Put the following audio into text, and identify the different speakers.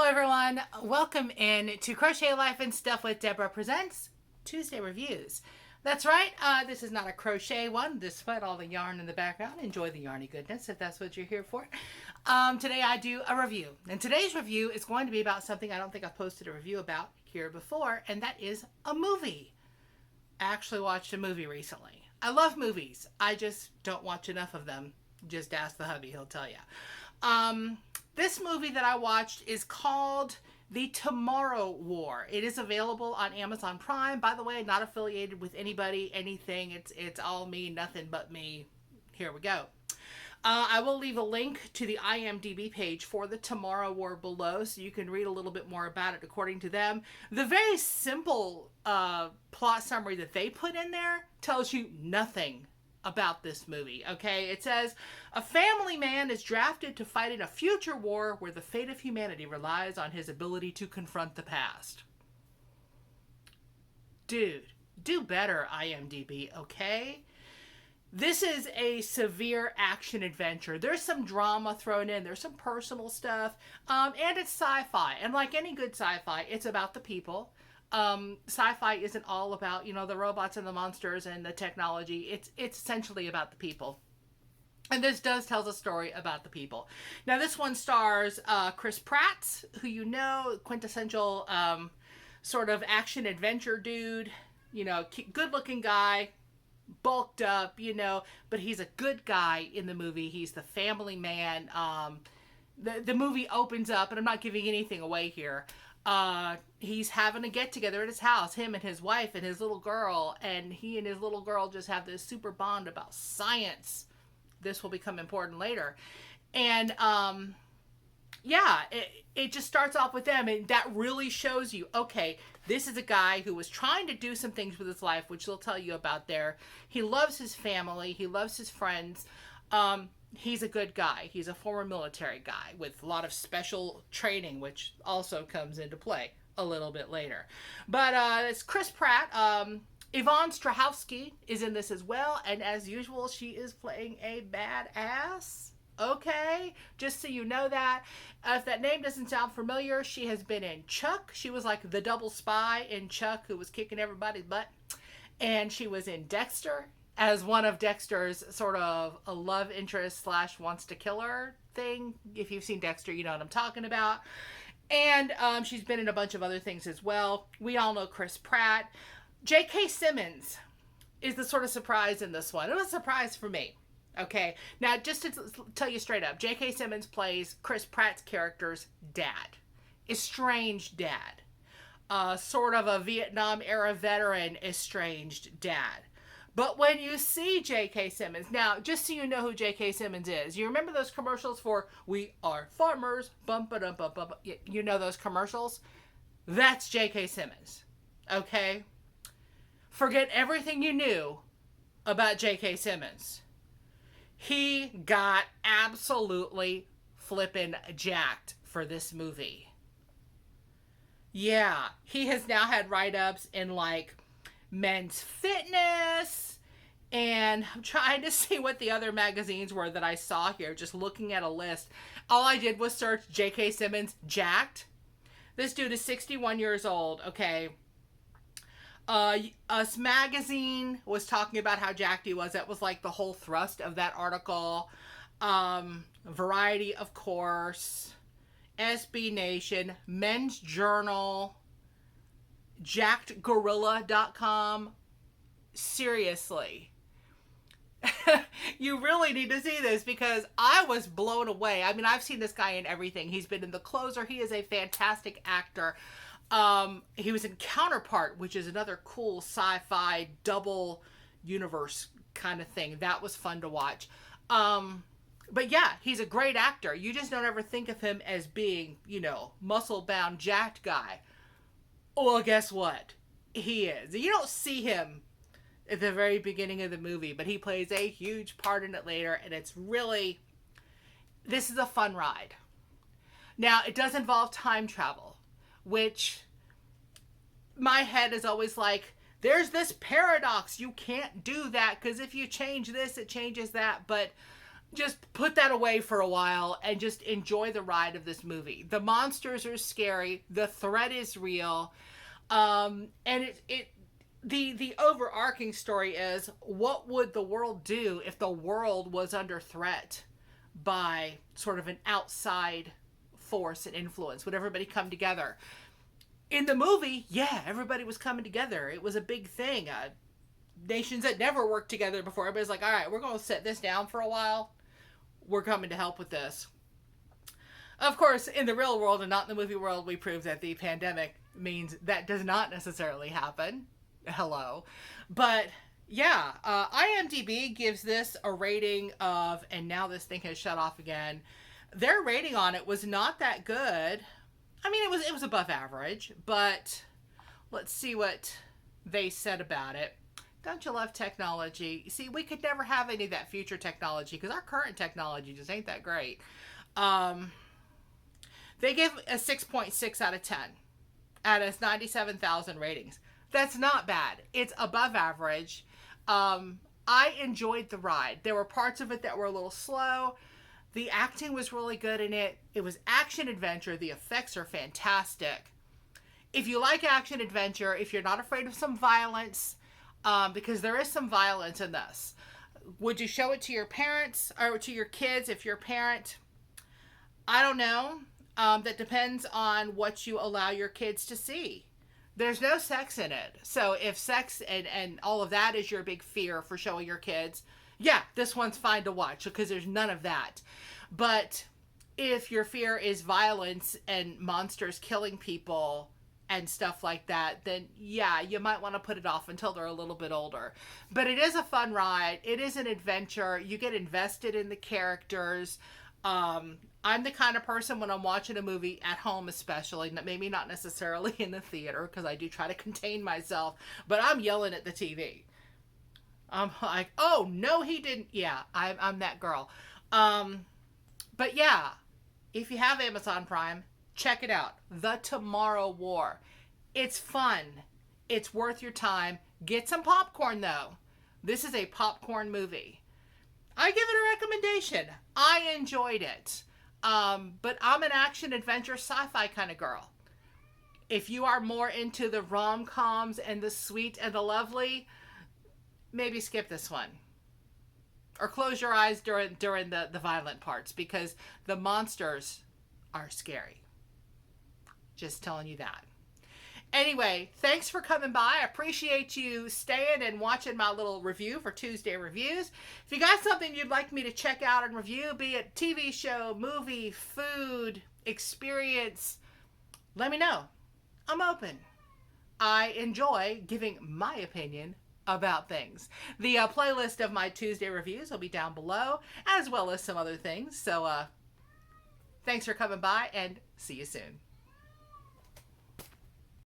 Speaker 1: Hello everyone, welcome in to Crochet Life and Stuff with Debra presents Tuesday Reviews. That's right, this is not a crochet one, despite all the yarn in the background. Enjoy the yarny goodness if that's what you're here for. Today I do a review, and today's review is going to be about something I don't think I've posted a review about here before, and that is a movie. I actually watched a movie recently. I love movies, I just don't watch enough of them. Just ask the hubby, he'll tell you. This movie that I watched is called The Tomorrow War. It is available on Amazon Prime. By the way, not affiliated with anybody, anything. It's all me, nothing but me. Here we go. I will leave a link to the IMDb page for The Tomorrow War below so you can read a little bit more about it according to them. The very simple plot summary that they put in there tells you nothing about this movie, okay? It says, a family man is drafted to fight in a future war where the fate of humanity relies on his ability to confront the past. Dude, do better, IMDb, okay? This is a severe action adventure. There's some drama thrown in. There's some personal stuff. And it's sci-fi. And like any good sci-fi, it's about the people. Sci-fi isn't all about, the robots and the monsters and the technology. It's essentially about the people. And this tells a story about the people. Now, this one stars Chris Pratt, who quintessential sort of action-adventure dude. Good-looking guy, bulked up, but he's a good guy in the movie. He's the family man. The movie opens up, and I'm not giving anything away here. He's having a get-together at his house, him and his wife and his little girl, and he and his little girl just have this super bond about science. This will become important later. And, it just starts off with them, and that really shows you, okay, this is a guy who was trying to do some things with his life, which they'll tell you about there. He loves his family. He loves his friends. He's a good guy. He's a former military guy with a lot of special training, which also comes into play a little bit later. But it's Chris Pratt. Yvonne Strahovsky is in this as well. And as usual, she is playing a badass. Okay? Just so you know that. If that name doesn't sound familiar, she has been in Chuck. She was like the double spy in Chuck who was kicking everybody's butt. And she was in Dexter as one of Dexter's sort of a love interest / wants to kill her thing. If you've seen Dexter, you know what I'm talking about. And she's been in a bunch of other things as well. We all know Chris Pratt. J.K. Simmons is the sort of surprise in this one. It was a surprise for me. Okay, now just to tell you straight up, J.K. Simmons plays Chris Pratt's character's dad. Estranged dad. Sort of a Vietnam-era veteran estranged dad. But when you see J.K. Simmons, now, just so you know who J.K. Simmons is, you remember those commercials for We Are Farmers, bum-ba-dum-bum-bum, you know those commercials? That's J.K. Simmons, okay? Forget everything you knew about J.K. Simmons. He got absolutely flippin' jacked for this movie. Yeah, he has now had write-ups in, Men's Fitness, and I'm trying to see what the other magazines were that I saw here, just looking at a list. All I did was search J.K. Simmons jacked. This dude is 61 years old, okay? Us Magazine was talking about how jacked he was. That was the whole thrust of that article. Variety, of course. SB Nation, Men's Journal, JackedGorilla.com. Seriously. You really need to see this because I was blown away. I mean, I've seen this guy in everything. He's been in The Closer. He is a fantastic actor. He was in Counterpart, which is another cool sci-fi double universe kind of thing. That was fun to watch. But yeah, he's a great actor. You just don't ever think of him as being, muscle-bound, jacked guy. Well, guess what? He is. You don't see him at the very beginning of the movie, but he plays a huge part in it later, and it's really, this is a fun ride. Now, it does involve time travel, which my head is always like, there's this paradox. You can't do that because if you change this, it changes that. But just put that away for a while and just enjoy the ride of this movie. The monsters are scary. The threat is real. And the overarching story is, what would the world do if the world was under threat by sort of an outside force and influence? Would everybody come together? In the movie, yeah, everybody was coming together. It was a big thing. Nations that never worked together before, everybody's like, all right, we're going to set this down for a while. We're coming to help with this. Of course, in the real world and not in the movie world, we prove that the pandemic means that does not necessarily happen. Hello. But yeah, IMDb gives this a rating of, and now this thing has shut off again. Their rating on it was not that good. I mean, it was above average, but let's see what they said about it. Don't you love technology? See, we could never have any of that future technology because our current technology just ain't that great. They give a 6.6 out of 10 out of 97,000 ratings. That's not bad. It's above average. I enjoyed the ride. There were parts of it that were a little slow. The acting was really good in it. It was action adventure. The effects are fantastic. If you like action adventure, if you're not afraid of some violence, because there is some violence in this, would you show it to your parents or to your kids if you're a parent? I don't know. That depends on what you allow your kids to see. There's no sex in it. So if sex and all of that is your big fear for showing your kids, yeah, this one's fine to watch because there's none of that. But if your fear is violence and monsters killing people and stuff like that, then yeah, you might want to put it off until they're a little bit older. But it is a fun ride. It is an adventure. You get invested in the characters. I'm the kind of person when I'm watching a movie at home, especially, maybe not necessarily in the theater because I do try to contain myself, but I'm yelling at the TV. I'm like, oh, no, he didn't. Yeah, I'm that girl. But yeah, if you have Amazon Prime, check it out. The Tomorrow War. It's fun. It's worth your time. Get some popcorn, though. This is a popcorn movie. I give it a recommendation. I enjoyed it. But I'm an action, adventure, sci-fi kind of girl. If you are more into the rom-coms and the sweet and the lovely, maybe skip this one. Or close your eyes during the violent parts because the monsters are scary. Just telling you that. Anyway, thanks for coming by. I appreciate you staying and watching my little review for Tuesday Reviews. If you got something you'd like me to check out and review, be it TV show, movie, food, experience, let me know. I'm open. I enjoy giving my opinion about things. The playlist of my Tuesday Reviews will be down below, as well as some other things. So, thanks for coming by, and see you soon.